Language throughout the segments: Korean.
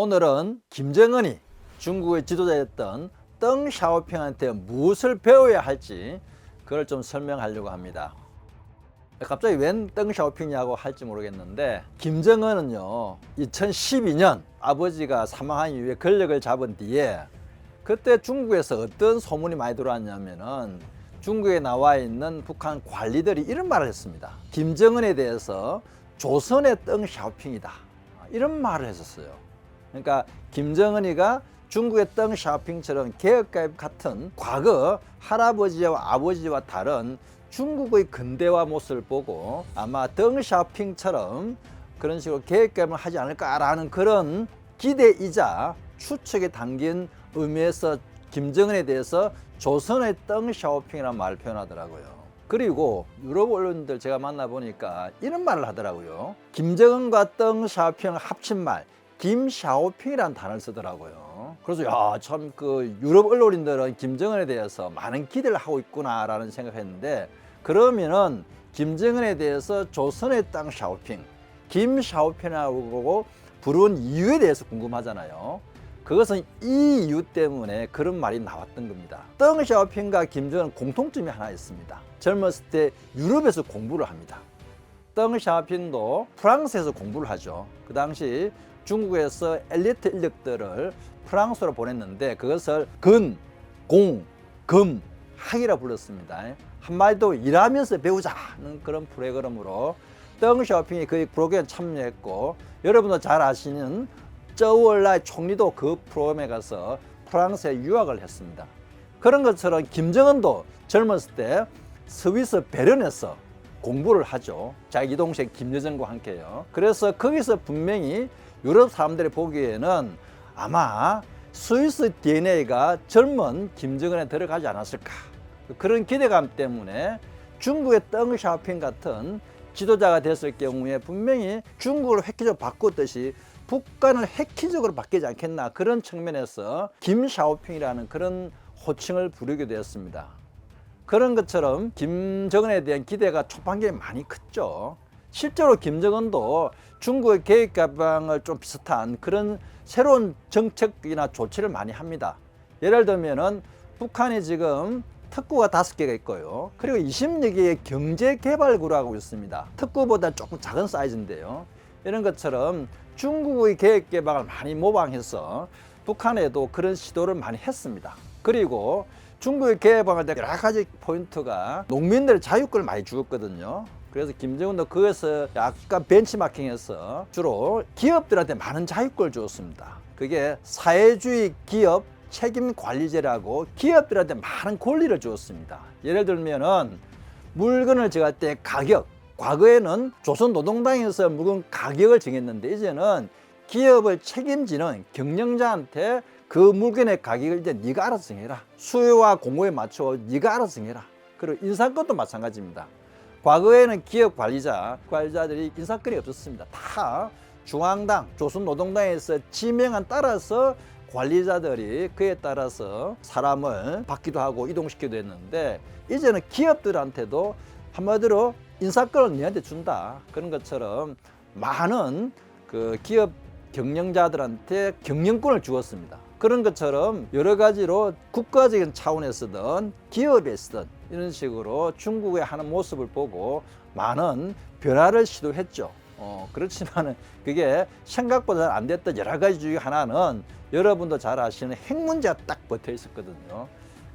오늘은 김정은이 중국의 지도자였던 덩 샤오핑한테 무엇을 배워야 할지 그걸 좀 설명하려고 합니다. 갑자기 웬 덩 샤오핑이냐고 할지 모르겠는데, 김정은은요 2012년 아버지가 사망한 이후에 권력을 잡은 뒤에 그때 중국에서 어떤 소문이 많이 들어왔냐면은 중국에 나와 있는 북한 관리들이 이런 말을 했습니다. 김정은에 대해서 조선의 덩 샤오핑이다, 이런 말을 했었어요. 그러니까 김정은이가 중국의 덩 샤오핑처럼 개혁가입 같은 과거 할아버지와 아버지와 다른 중국의 근대화 모습을 보고 아마 덩 샤오핑처럼 그런 식으로 개혁가입을 하지 않을까라는 그런 기대이자 추측에 담긴 의미에서 김정은에 대해서 조선의 덩 샤오핑이라는 말을 표현하더라고요. 그리고 유럽 언론들 제가 만나보니까 이런 말을 하더라고요. 김정은과 덩 샤오핑을 합친 말 김샤오핑이라는 단어를 쓰더라고요. 그래서 참 그 유럽 언론인들은 김정은에 대해서 많은 기대를 하고 있구나라는 생각했는데, 그러면은 김정은에 대해서 조선의 덩 샤오핑, 김샤오핑이라고 부른 이유에 대해서 궁금하잖아요. 그것은 이 이유 때문에 그런 말이 나왔던 겁니다. 덩 샤오핑과 김정은은 공통점이 하나 있습니다. 젊었을 때 유럽에서 공부를 합니다. 덩 샤오핑도 프랑스에서 공부를 하죠. 그 당시 중국에서 엘리트 인력들을 프랑스로 보냈는데 그것을 근, 공, 금, 학이라 불렀습니다. 한마디로 일하면서 배우자는 그런 프로그램으로 덩 샤오핑이 그 프로그램에 참여했고, 여러분도 잘 아시는 저우얼라이 총리도 그 프로그램에 가서 프랑스에 유학을 했습니다. 그런 것처럼 김정은도 젊었을 때 스위스 베른에서 공부를 하죠. 자기 동생 김여정과 함께요. 그래서 거기서 분명히 유럽 사람들이 보기에는 아마 스위스 DNA가 젊은 김정은에 들어가지 않았을까, 그런 기대감 때문에 중국의 덩 샤오핑 같은 지도자가 됐을 경우에 분명히 중국을 획기적으로 바꿨듯이 북한을 획기적으로 바뀌지 않겠나, 그런 측면에서 김샤오핑이라는 그런 호칭을 부르게 되었습니다. 그런 것처럼 김정은에 대한 기대가 초반기에 많이 컸죠. 실제로 김정은도 중국의 계획과방을 좀 비슷한 그런 새로운 정책이나 조치를 많이 합니다. 예를 들면은 북한이 지금 특구가 5개가 있고요. 그리고 20여 개의 경제개발구라고 있습니다. 특구보다 조금 작은 사이즈인데요. 이런 것처럼 중국의 계획개방을 많이 모방해서 북한에도 그런 시도를 많이 했습니다. 그리고 중국의 개방할 때 여러 가지 포인트가 농민들의 자유권을 많이 주었거든요. 그래서 김정은도 그것을 약간 벤치마킹해서 주로 기업들한테 많은 자유권을 주었습니다. 그게 사회주의 기업 책임관리제라고 기업들한테 많은 권리를 주었습니다. 예를 들면은 물건을 정할 때 가격, 과거에는 조선노동당에서 물건 가격을 정했는데 이제는 기업을 책임지는 경영자한테 그 물건의 가격을 이제 네가 알아서 정해라. 수요와 공급에 맞춰 네가 알아서 정해라. 그리고 인사권도 마찬가지입니다. 과거에는 기업 관리자들이 인사권이 없었습니다. 다 중앙당, 조선노동당에서 지명안 따라서 관리자들이 그에 따라서 사람을 받기도 하고 이동시키기도 했는데, 이제는 기업들한테도 한마디로 인사권을 너한테 준다. 그런 것처럼 많은 그 기업 경영자들한테 경영권을 주었습니다. 그런 것처럼 여러 가지로 국가적인 차원에서든 기업에서든 이런 식으로 중국의 하는 모습을 보고 많은 변화를 시도했죠. 그렇지만 그게 생각보다 안 됐던 여러 가지 중에 하나는 여러분도 잘 아시는 핵 문제가 딱 붙어 있었거든요.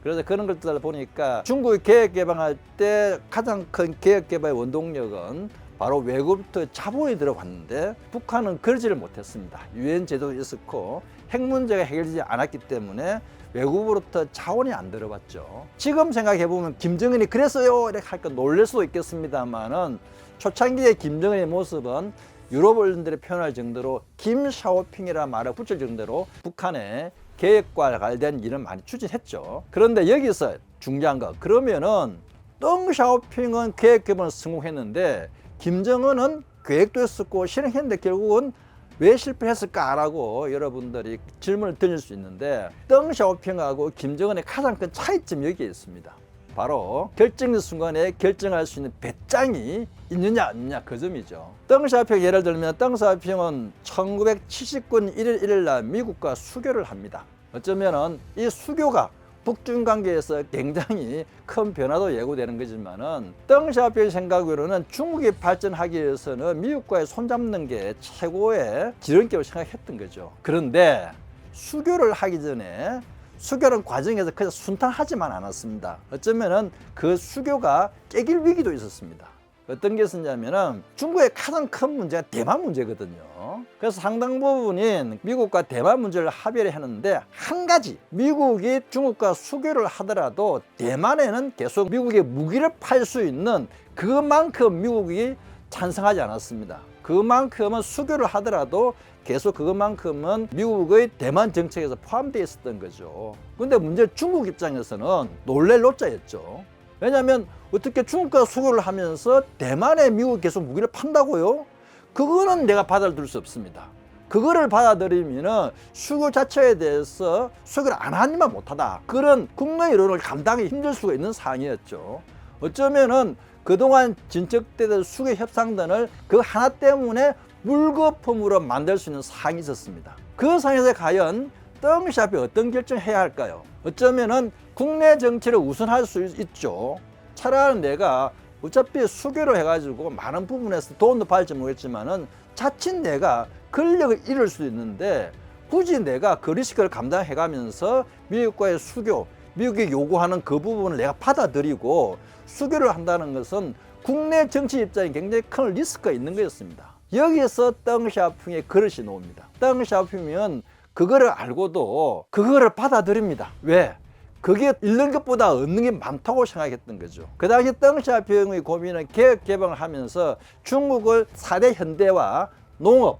그래서 그런 것들을 보니까 중국이 개혁개방할 때 가장 큰 개혁개발의 원동력은 바로 외국부터 자본이 들어왔는데 북한은 그러지를 못했습니다. 유엔 제도가 있었고 핵 문제가 해결되지 않았기 때문에 외국으로부터 자원이 안 들어왔죠. 지금 생각해보면 김정은이 그랬어요 이렇게 할까 놀랄 수도 있겠습니다만은 초창기의 김정은의 모습은 유럽 언론들이 표현할 정도로 김샤오핑이라는 말을 붙일 정도로 북한의 계획과 관련된 일은 많이 추진했죠. 그런데 여기서 중요한 거, 그러면은 덩 샤오핑은 계획개발을 성공했는데 김정은은 계획도 했었고 실행했는데 결국은 왜 실패했을까라고 여러분들이 질문을 드릴 수 있는데, 덩 샤오핑하고 김정은의 가장 큰 차이점이 여기에 있습니다. 바로 결정적 순간에 결정할 수 있는 배짱이 있느냐 없느냐 그 점이죠. 덩샤오핑 예를 들면 덩샤오핑은 1979년 1월 1일 날 미국과 수교를 합니다. 어쩌면은 이 수교가 북중 관계에서 굉장히 큰 변화도 예고되는 거지만은 덩샤오핑 생각으로는 중국이 발전하기 위해서는 미국과의 손잡는 게 최고의 지름길로 생각했던 거죠. 그런데 수교를 하기 전에 수교는 과정에서 그냥 순탄하지만 않았습니다. 어쩌면은 그 수교가 깨길 위기도 있었습니다. 어떤 게 있었냐면은 중국의 가장 큰 문제가 대만 문제거든요. 그래서 상당 부분인 미국과 대만 문제를 합의를 했는데 한 가지 미국이 중국과 수교를 하더라도 대만에는 계속 미국의 무기를 팔 수 있는 그만큼 미국이 찬성하지 않았습니다. 그만큼은 수교를 하더라도 계속 그것만큼은 미국의 대만 정책에서 포함되어 있었던 거죠. 근데 문제 중국 입장에서는 놀랄 노자였죠. 왜냐하면 어떻게 중국과 수교를 하면서 대만에 미국이 계속 무기를 판다고요? 그거는 내가 받아들일 수 없습니다. 그거를 받아들이면 수교 자체에 대해서 수교를 안 하니만 못하다. 그런 국내 여론을 감당하기 힘들 수가 있는 상황이었죠. 어쩌면은 그동안 진척되던 수교 협상단을 그 하나 때문에 물거품으로 만들 수 있는 사항이 있었습니다. 그 상황에서 과연 덩샤오핑이 어떤 결정을 해야 할까요? 어쩌면은 국내 정치를 우선할 수 있죠. 차라리 내가 어차피 수교를 해가지고 많은 부분에서 돈도 받을지 모르겠지만은 자칫 내가 권력을 잃을 수도 있는데 굳이 내가 그 리스크를 감당해가면서 미국과의 수교, 미국이 요구하는 그 부분을 내가 받아들이고 수교를 한다는 것은 국내 정치 입장에 굉장히 큰 리스크가 있는 거였습니다. 여기에서 덩샤오핑의 그릇이 나옵니다. 덩샤오핑은 그거를 알고도 그거를 받아들입니다. 왜? 그게 잃는 것보다 얻는 게 많다고 생각했던 거죠. 그 당시 덩샤오핑의 고민은 개혁 개방을 하면서 중국을 4대 현대화, 농업,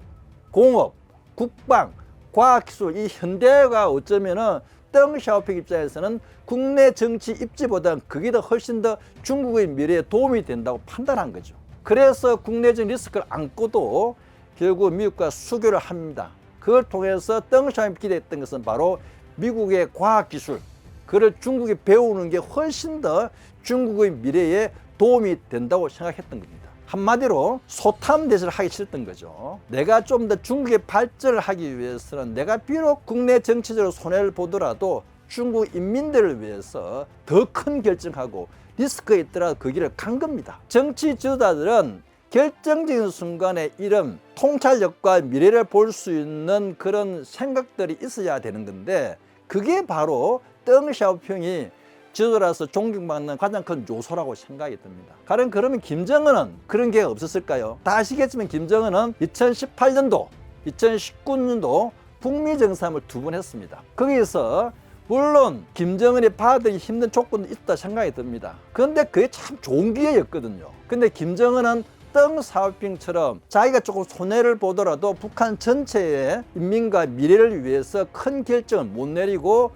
공업, 국방, 과학기술 이 현대화가 어쩌면은 덩샤오핑 입장에서는 국내 정치 입지보다는 그게 더 훨씬 더 중국의 미래에 도움이 된다고 판단한 거죠. 그래서 국내적 리스크를 안고도 결국 미국과 수교를 합니다. 그걸 통해서 덩샤오핑이 기대했던 것은 바로 미국의 과학기술, 그걸 중국이 배우는 게 훨씬 더 중국의 미래에 도움이 된다고 생각했던 겁니다. 한마디로 소탐 대신을 하기 싫던 거죠. 내가 좀 더 중국의 발전을 하기 위해서는 내가 비록 국내 정치적으로 손해를 보더라도 중국 인민들을 위해서 더 큰 결정하고 리스크가 있더라도 그 길을 간 겁니다. 정치 지도자들은 결정적인 순간에 이런 통찰력과 미래를 볼 수 있는 그런 생각들이 있어야 되는 건데 그게 바로 덩샤오핑이 지도자로서 존경받는 가장 큰 요소라고 생각이 듭니다. 그러면 김정은은 그런 게 없었을까요? 다 아시겠지만 김정은은 2018년도, 2019년도 북미 정상을 2번 했습니다. 거기서 물론 김정은이 받아들이기 힘든 조건도 있다 생각이 듭니다. 그런데 그게 참 좋은 기회였거든요. 근데 김정은은 덩샤오핑처럼 자기가 조금 손해를 보더라도 북한 전체의 인민과 미래를 위해서 큰 결정을 못 내리고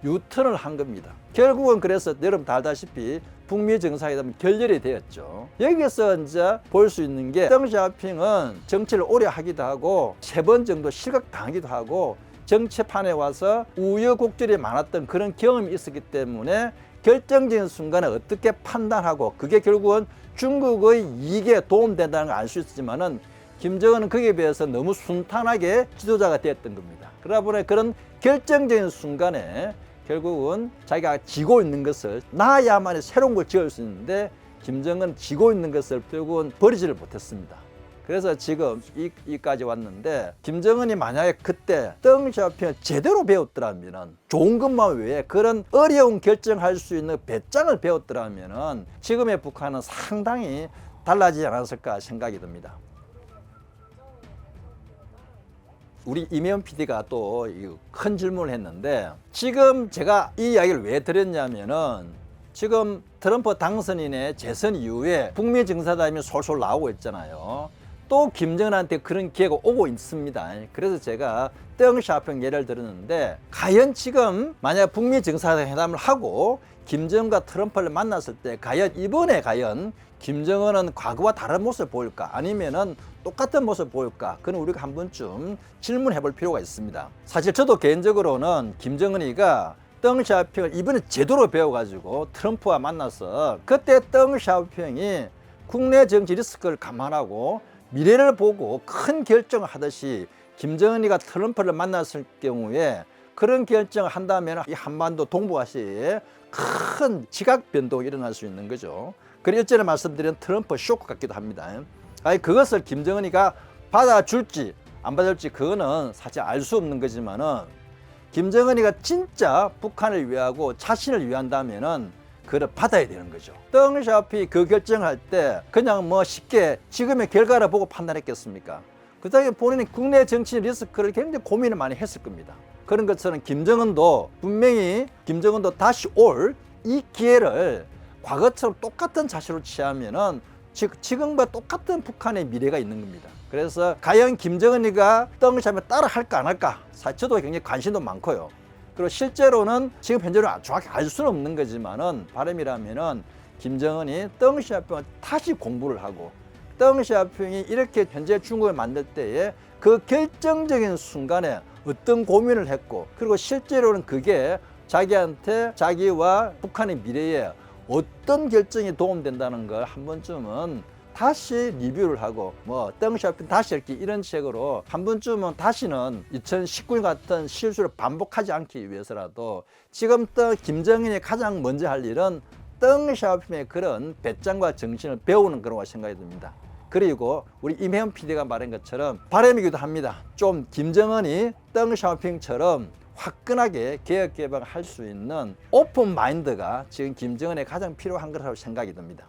유턴을 한 겁니다. 결국은 그래서 여러분 다 알다시피 북미 정상회담은 결렬이 되었죠. 여기서 이제 볼 수 있는 게 덩샤오핑은 정치를 오래 하기도 하고 3번 정도 실각당하기도 하고 정치판에 와서 우여곡절이 많았던 그런 경험이 있었기 때문에 결정적인 순간에 어떻게 판단하고 그게 결국은 중국의 이익에 도움된다는 걸 알 수 있지만은 김정은은 거기에 비해서 너무 순탄하게 지도자가 되었던 겁니다. 그러다 보니 그런 결정적인 순간에 결국은 자기가 지고 있는 것을 나야만이 새로운 걸 지을 수 있는데 김정은 지고 있는 것을 결국은 버리지를 못했습니다. 그래서 지금 이까지 왔는데 김정은이 만약에 그때 덩샤오핑을 제대로 배웠더라면 좋은 것만 외에 그런 어려운 결정할 수 있는 배짱을 배웠더라면 지금의 북한은 상당히 달라지지 않았을까 생각이 듭니다. 우리 이면 PD가 또 큰 질문을 했는데 지금 제가 이 이야기를 왜 드렸냐면은 지금 트럼프 당선인의 재선 이후에 북미 정상회담이 솔솔 나오고 있잖아요. 또 김정은한테 그런 기회가 오고 있습니다. 그래서 제가 덩샤오핑 예를 들었는데 과연 지금 만약 북미 정상회담을 하고 김정은과 트럼프를 만났을 때 이번에 김정은은 과거와 다른 모습을 보일까 아니면은 똑같은 모습을 보일까 그건 우리가 한 번쯤 질문해 볼 필요가 있습니다. 사실 저도 개인적으로는 김정은이가 덩 샤오핑을 이번에 제대로 배워가지고 트럼프와 만나서 그때 덩 샤오핑이 국내 정치 리스크를 감안하고 미래를 보고 큰 결정을 하듯이 김정은이가 트럼프를 만났을 경우에 그런 결정을 한다면 이 한반도 동북아시아에 큰 지각 변동이 일어날 수 있는 거죠. 그리고 일전에 말씀드린 트럼프 쇼크 같기도 합니다. 아니 그것을 김정은이가 받아줄지 안 받아줄지 그거는 사실 알 수 없는 거지만은 김정은이가 진짜 북한을 위하고 자신을 위한다면은 그걸 받아야 되는 거죠. 덩 샤오핑이 그 결정할 때 그냥 뭐 쉽게 지금의 결과를 보고 판단했겠습니까? 그다음에 본인이 국내 정치 리스크를 굉장히 고민을 많이 했을 겁니다. 그런 것처럼 김정은도 분명히 김정은도 다시 올 이 기회를 과거처럼 똑같은 자세로 취하면은 지금과 똑같은 북한의 미래가 있는 겁니다. 그래서 과연 김정은이가 덩 샤오핑을 따라 할까 안 할까? 사실 저도 굉장히 관심도 많고요. 그리고 실제로는 지금 현재는 정확히 알 수는 없는 거지만은 바람이라면은 김정은이 덩 샤오핑을 다시 공부를 하고 덩 샤오핑이 이렇게 현재 중국을 만들 때에 그 결정적인 순간에 어떤 고민을 했고 그리고 실제로는 그게 자기한테 자기와 북한의 미래에 어떤 결정이 도움된다는 걸 한 번쯤은 다시 리뷰를 하고 뭐 덩 샤오핑 다시 읽기 이런 식으로 한 번쯤은 다시는 2019년 같은 실수를 반복하지 않기 위해서라도 지금부터 김정은이 가장 먼저 할 일은 덩 샤오핑의 그런 배짱과 정신을 배우는 그런 거 생각이 듭니다. 그리고 우리 임혜원 PD가 말한 것처럼 바람이기도 합니다. 좀 김정은이 덩 샤오핑처럼 화끈하게 개혁 개방을 할 수 있는 오픈 마인드가 지금 김정은에 가장 필요한 거라고 생각이 듭니다.